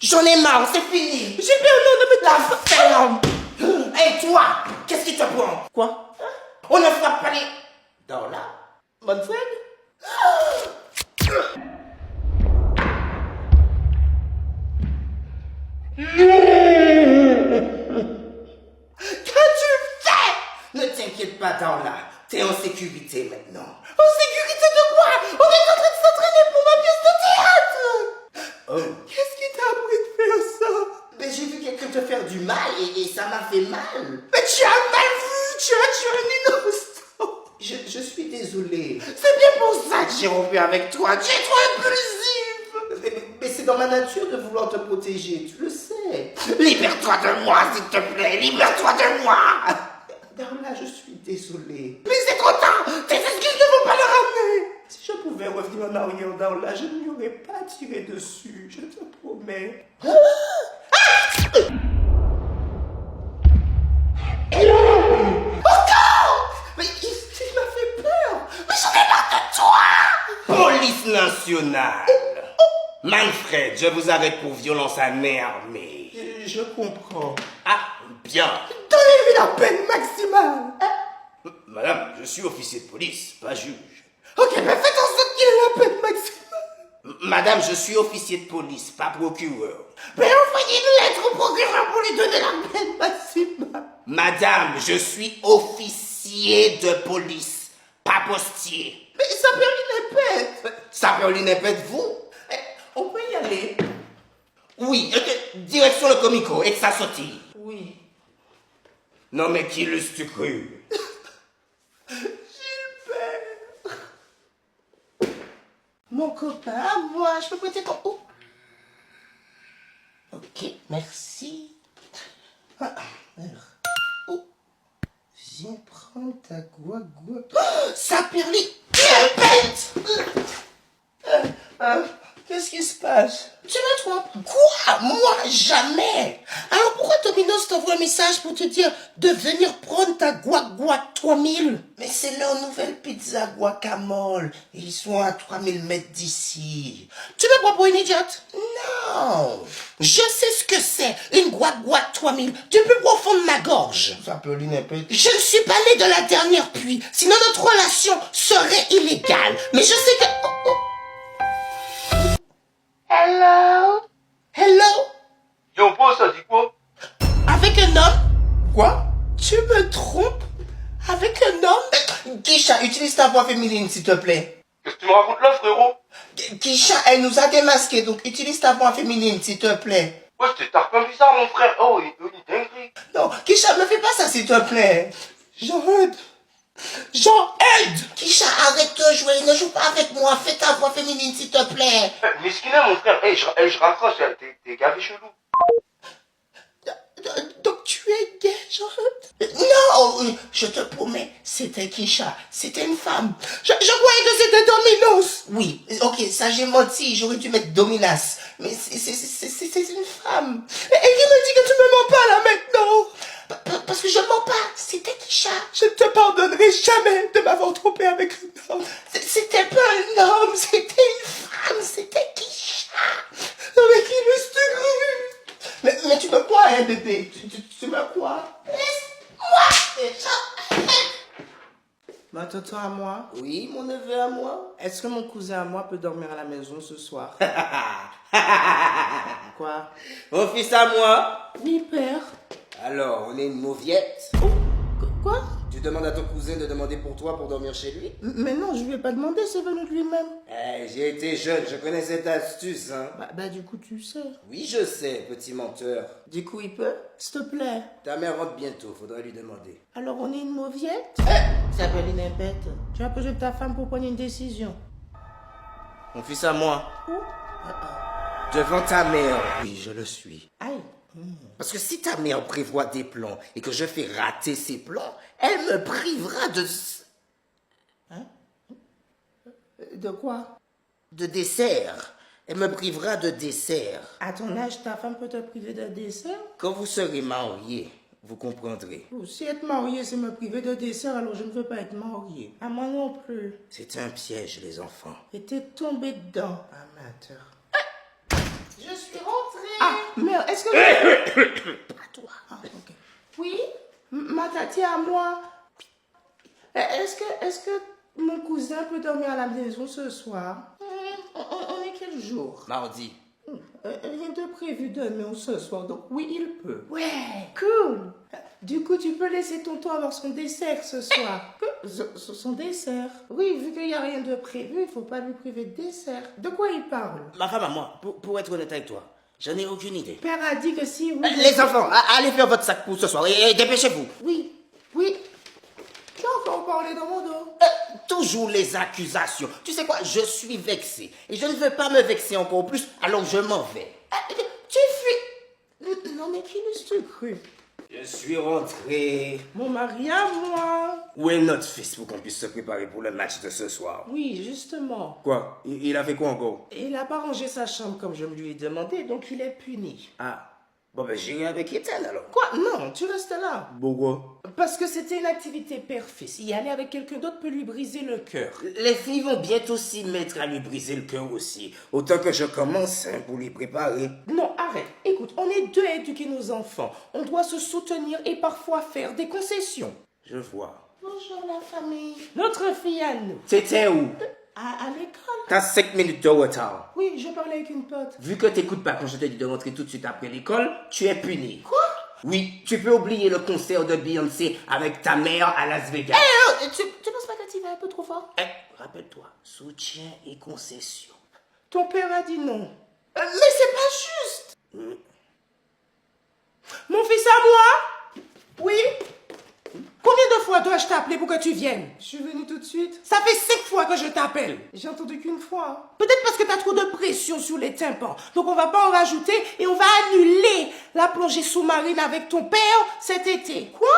J'en ai marre, c'est fini. Gilbert, non, ne me La ferme. Hé, toi, qu'est-ce qui te prend? Quoi? On ne frappe pas les... Dans là. Manfred? Qu'as-tu fait? Ne t'inquiète pas, dans là. T'es en sécurité maintenant. En sécurité de quoi? On est en train de s'entraîner pour ma pièce de théâtre. Oh. Qu'est-ce qui t'a appris de faire ça? Mais j'ai vu quelqu'un te faire du mal et ça m'a fait mal. Mais tu as mal vu, tu as tué un innocent. Je suis désolé. C'est bien pour ça que j'ai rompu avec toi. Tu es trop impulsif. Mais c'est dans ma nature de vouloir te protéger, tu le sais. Libère-toi de moi, s'il te plaît. Libère-toi de moi. Darla, je suis désolé. Mais c'est trop tard. Tes excuses ne vont pas le ramener. Si je pouvais revenir en arrière, Darla, je ne lui aurais pas tiré dessus, je te promets. Mais il m'a fait peur. Mais j'en ai marre de toi. Police nationale. Manfred, je vous arrête pour violence à main armée. Je comprends. Ah, bien. Donnez-lui la peine maximale. Madame, je suis officier de police, pas juge. Ok, mais faites en sorte qu'il ait la peine maximale. Madame, je suis officier de police, pas procureur. Mais envoyez une lettre au procureur pour lui donner la peine maximale. Madame, je suis officier de police, pas postier. Mais ça peut répète. Sapeur-Linépète, vous? On peut y aller. Oui, direction le comico, et que ça sortit. Oui. Non mais qui l'eût-tu cru? Gilbert. Mon copain, moi, je peux prêter ton... Oh. Ok, merci. Ah, alors. Oh. Viens prendre ta guagua. Oh, ça perlit. Qu'est-ce qui se passe? Tu me trompes. Quoi? Moi, jamais. Alors pourquoi Domino's t'envoie un message pour te dire de venir prendre ta guagua 3000? Mais c'est leur nouvelle pizza guacamole. Et ils sont à 3000 mètres d'ici. Tu me prends pour une idiote? Non. Je sais ce que c'est, une guagua 3000, du plus profond de ma gorge. Ça peut l'inépète. Je ne suis pas née de la dernière pluie, sinon notre relation serait illégale. Mais je sais que... Oh, oh. Hello? Hello? Yo, pose ça dit quoi? Avec un homme? Quoi? Tu me trompes? Avec un homme? Kisha, utilise ta voix féminine, s'il te plaît. Qu'est-ce que tu me racontes là, frérot? Kisha, elle nous a démasqués, donc utilise ta voix féminine, s'il te plaît. Ouais, c'était tarpin bizarre, mon frère. Oh, une dinguerie. Non, Kisha, ne fais pas ça, s'il te plaît. Jean-Eudes! Kisha, arrête de jouer, ne joue pas avec moi, fais ta voix féminine, s'il te plaît. Miskina, mon frère. Je raccroche, t'es gavé chelou. Donc tu es gay, Jean-Eudes? Non, je te promets, c'était Kisha, c'était une femme. Je croyais que c'était Domino's. Oui, ok, ça j'ai menti, j'aurais dû mettre Dominas, mais c'est une femme. Et qui me dit que tu me mens pas là maintenant? Parce que je ne mens pas, c'était Kisha. Je ne te pardonnerai jamais de m'avoir trompé avec un homme. C'était pas un homme, c'était une femme, c'était Kisha. Non mais qui l'eût cru? Mais tu me crois, hein, bébé, tu me crois? Laisse-moi déjà. Ma tonton à moi, Oui, mon neveu à moi. est-ce que mon cousin à moi peut dormir à la maison ce soir? Quoi? Mon fils à moi. Oui, père. Alors, on est une mauviette. Quoi? Tu demandes à ton cousin de demander pour toi pour dormir chez lui? Mais non, je lui ai pas demandé, c'est venu de lui-même. J'ai été jeune, je connais cette astuce, hein. Bah du coup, tu sais. Oui, je sais, petit menteur. Du coup, il peut? S'il te plaît. Ta mère rentre bientôt, faudra lui demander. Alors, on est une mauviette? Ça s'appelle une impète. Tu as besoin de ta femme pour prendre une décision. Mon fils à moi. Où? Devant ta mère, oui, je le suis. Aïe. Parce que si ta mère prévoit des plans et que je fais rater ses plans, elle me privera De quoi? de dessert. Elle me privera de dessert. À ton âge, ta femme peut te priver de dessert? Quand vous serez mariés, vous comprendrez. Oh, si être marié, c'est me priver de dessert, alors je ne veux pas être marié. À moi non plus. C'est un piège, les enfants. Et t'es tombé dedans, amateur. Je suis rentrée. Ah, mère, est-ce que... Pas toi. Ah, ok. Oui, ma tati à moi. Est-ce que mon cousin peut dormir à la maison ce soir? On est quel jour? Mardi. Rien de prévu demain ou ce soir, donc oui, il peut. Ouais, cool. Du coup, tu peux laisser tonton avoir son dessert ce soir. Son dessert? Oui, vu qu'il n'y a rien de prévu, il ne faut pas lui priver de dessert. De quoi il parle? Ma femme à moi, pour être honnête avec toi, j'en ai aucune idée. Père a dit que si... Oui, Les enfants, allez faire votre sac pour ce soir et dépêchez-vous. Oui. Tu as encore parlé dans mon dos. Toujours les accusations. Tu sais quoi, je suis vexé. Et je ne veux pas me vexer encore plus, alors je m'en vais. Tu fuis. Non, mais qui l'eût cru? Je suis rentré. Mon mari à moi. Où est notre fils pour qu'on puisse se préparer pour le match de ce soir? Oui, justement. Quoi? Il a fait quoi encore? Il n'a pas rangé sa chambre comme je me lui ai demandé, donc il est puni. Ah, bon ben j'irai avec Étienne alors. Quoi? Non, tu restes là. Pourquoi? Parce que c'était une activité père-fils. Y aller avec quelqu'un d'autre peut lui briser le cœur. Les filles vont bientôt s'y mettre à lui briser le cœur aussi. Autant que je commence pour lui préparer. Non, arrête. Écoute, on est deux à éduquer nos enfants. On doit se soutenir et parfois faire des concessions. Je vois. Bonjour la famille. Notre fille à nous. T'étais où? À l'école. T'as 5 minutes de retard. Oui, je parlais avec une pote. Vu que t'écoutes pas quand je te dis de rentrer tout de suite après l'école, tu es puni. Quoi? Oui, tu peux oublier le concert de Beyoncé avec ta mère à Las Vegas. Tu penses pas que tu vas un peu trop fort? Rappelle-toi, soutien et concession. Ton père a dit non. Mais c'est pas juste. Mon fils à moi? Oui? Combien de fois dois-je t'appeler pour que tu viennes? Je suis venue tout de suite. Ça fait 5 fois que je t'appelle. J'ai entendu qu'une fois. Peut-être parce que t'as trop de pression sur les tympans. Donc on va pas en rajouter et on va annuler la plongée sous-marine avec ton père cet été. Quoi?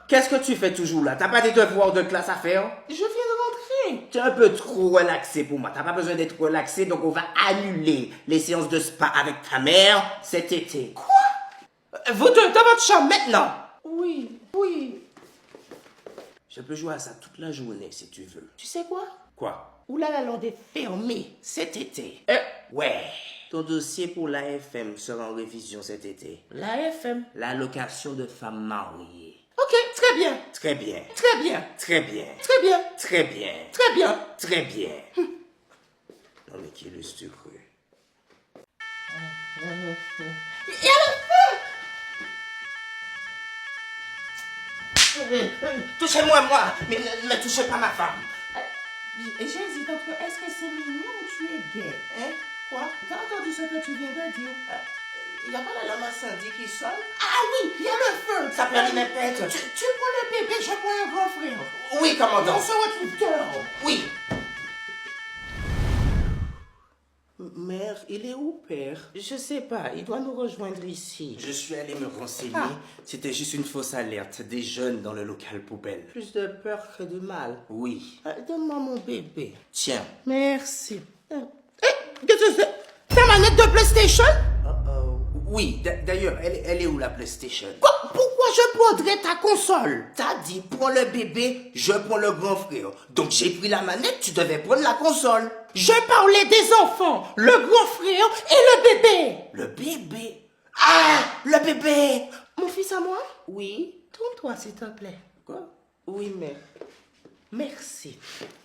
Qu'est-ce que tu fais toujours là? T'as pas des devoirs de classe à faire? Je viens de rentrer. Tu es un peu trop relaxé pour moi. T'as pas besoin d'être relaxé, donc on va annuler les séances de spa avec ta mère cet été. Quoi? Vous deux dans votre chambre maintenant. Oui. Je peux jouer à ça toute la journée si tu veux. Tu sais quoi? Quoi? Oulala, la lande est fermée cet été. Ouais. Ton dossier pour l'AFM sera en révision cet été. L'AFM. L'allocation de femmes mariées. Ok, très bien. Très bien. Très bien. Très bien. Très bien. Très bien. Très bien. Très bien. Non mais qui l'eût-tu cru? Il y a le feu. Touchez-moi, moi, mais ne touchez pas ma femme. J'hésite entre est-ce que c'est mignon ou tu es gay? Hein? Quoi? T'as entendu ce que tu viens de dire? Il n'y a pas la lame incendie qui sonne? Ah oui, il y a le feu. Ça peut aller n'importe. Tu prends le bébé, je prends un grand frère. Oui, commandant. On se retrouve dehors. Oui. Mère, il est où, père? Je sais pas, il doit nous rejoindre ici. Je suis allé me renseigner. Ah. C'était juste une fausse alerte. Des jeunes dans le local poubelle. Plus de peur que de mal. Oui. Donne-moi mon bébé. Tiens. Merci. Qu'est-ce que c'est? Ta manette de PlayStation? Oui, d'ailleurs, elle est où la PlayStation? Quoi? Pourquoi je prendrais ta console? T'as dit, prends le bébé, je prends le grand frère. Donc j'ai pris la manette, tu devais prendre la console. Je parlais des enfants, le grand frère et le bébé. Le bébé? Ah, le bébé! Mon fils à moi? Oui. Tourne-toi, s'il te plaît. Quoi? Oui, mais... Merci.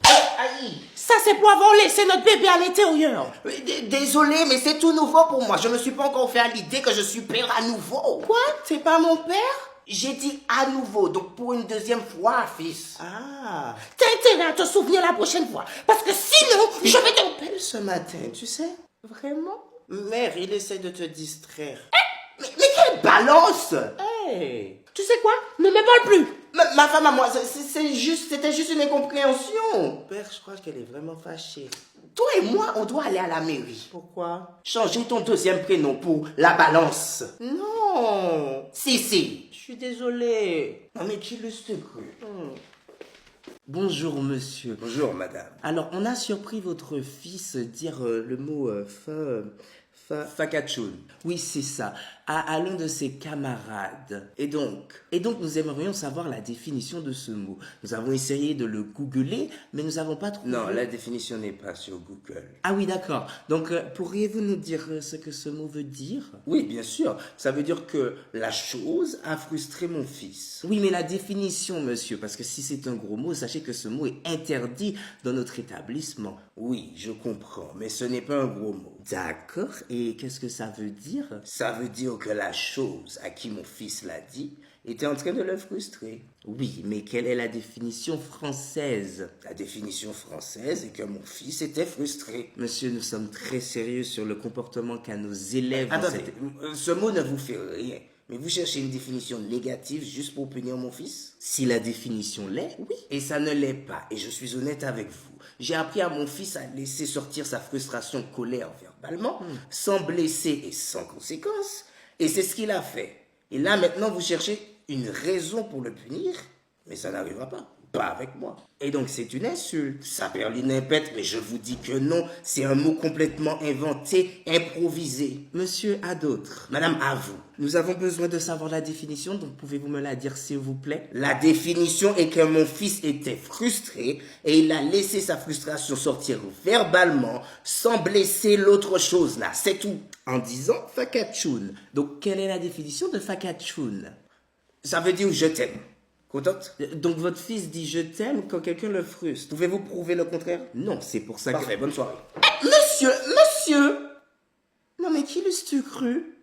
Aïe! Ça, c'est pour avoir laissé notre bébé à l'intérieur. Désolé, mais c'est tout nouveau pour moi. Je me suis pas encore fait à l'idée que je suis père à nouveau. Quoi? T'es pas mon père? J'ai dit à nouveau, donc pour une deuxième fois, fils. Ah. T'as intérêt à te souvenir la prochaine fois. Parce que sinon, je vais t'appeler ce matin, tu sais? Vraiment? Mère, il essaie de te distraire. Mais quelle balance! Hey! Tu sais quoi? Ne m'ébole plus! Ma femme à moi, c'était juste une incompréhension. Père, je crois qu'elle est vraiment fâchée. Toi et moi, on doit aller à la mairie. Pourquoi? Changer ton deuxième prénom pour la balance. Non! Si. Je suis désolée. Non mais qui le cru? Bonjour monsieur. Bonjour madame. Alors on a surpris votre fils dire le mot Fakachun. Oui, c'est ça. À l'un de ses camarades. Et donc, nous aimerions savoir la définition de ce mot. Nous avons essayé de le googler, mais nous n'avons pas trouvé. Non, la définition n'est pas sur Google. Ah oui, d'accord. Donc, pourriez-vous nous dire ce que ce mot veut dire? Oui, bien sûr. Ça veut dire que la chose a frustré mon fils. Oui, mais la définition, monsieur, parce que si c'est un gros mot, sachez que ce mot est interdit dans notre établissement. Oui, je comprends, mais ce n'est pas un gros mot. D'accord. Et qu'est-ce que ça veut dire? Ça veut dire que la chose à qui mon fils l'a dit était en train de le frustrer. Oui, mais quelle est la définition française? La définition française est que mon fils était frustré. Monsieur, nous sommes très sérieux sur le comportement qu'a nos élèves. Attendez, ce mot ne vous fait rien. Mais vous cherchez une définition négative juste pour punir mon fils? Si la définition l'est, oui. Et ça ne l'est pas. Et je suis honnête avec vous. J'ai appris à mon fils à laisser sortir sa frustration, colère verbalement, sans blesser et sans conséquence. Et c'est ce qu'il a fait. Et là, maintenant, vous cherchez une raison pour le punir, mais ça n'arrivera pas. Pas avec moi. Et donc, c'est une insulte. Ça perlinipète, mais je vous dis que non. C'est un mot complètement inventé, improvisé. Monsieur, à d'autres. Madame, à vous. Nous avons besoin de savoir la définition, donc pouvez-vous me la dire s'il vous plaît? La définition est que mon fils était frustré et il a laissé sa frustration sortir verbalement sans blesser l'autre chose là. C'est tout. En disant fakachun. Donc, quelle est la définition de fakachun? Ça veut dire je t'aime. Contente? Donc, votre fils dit je t'aime quand quelqu'un le frustre. Pouvez-vous prouver le contraire? Non, c'est pour ça Parfait, bonne soirée. Monsieur! Non, mais qui l'eusses-tu cru?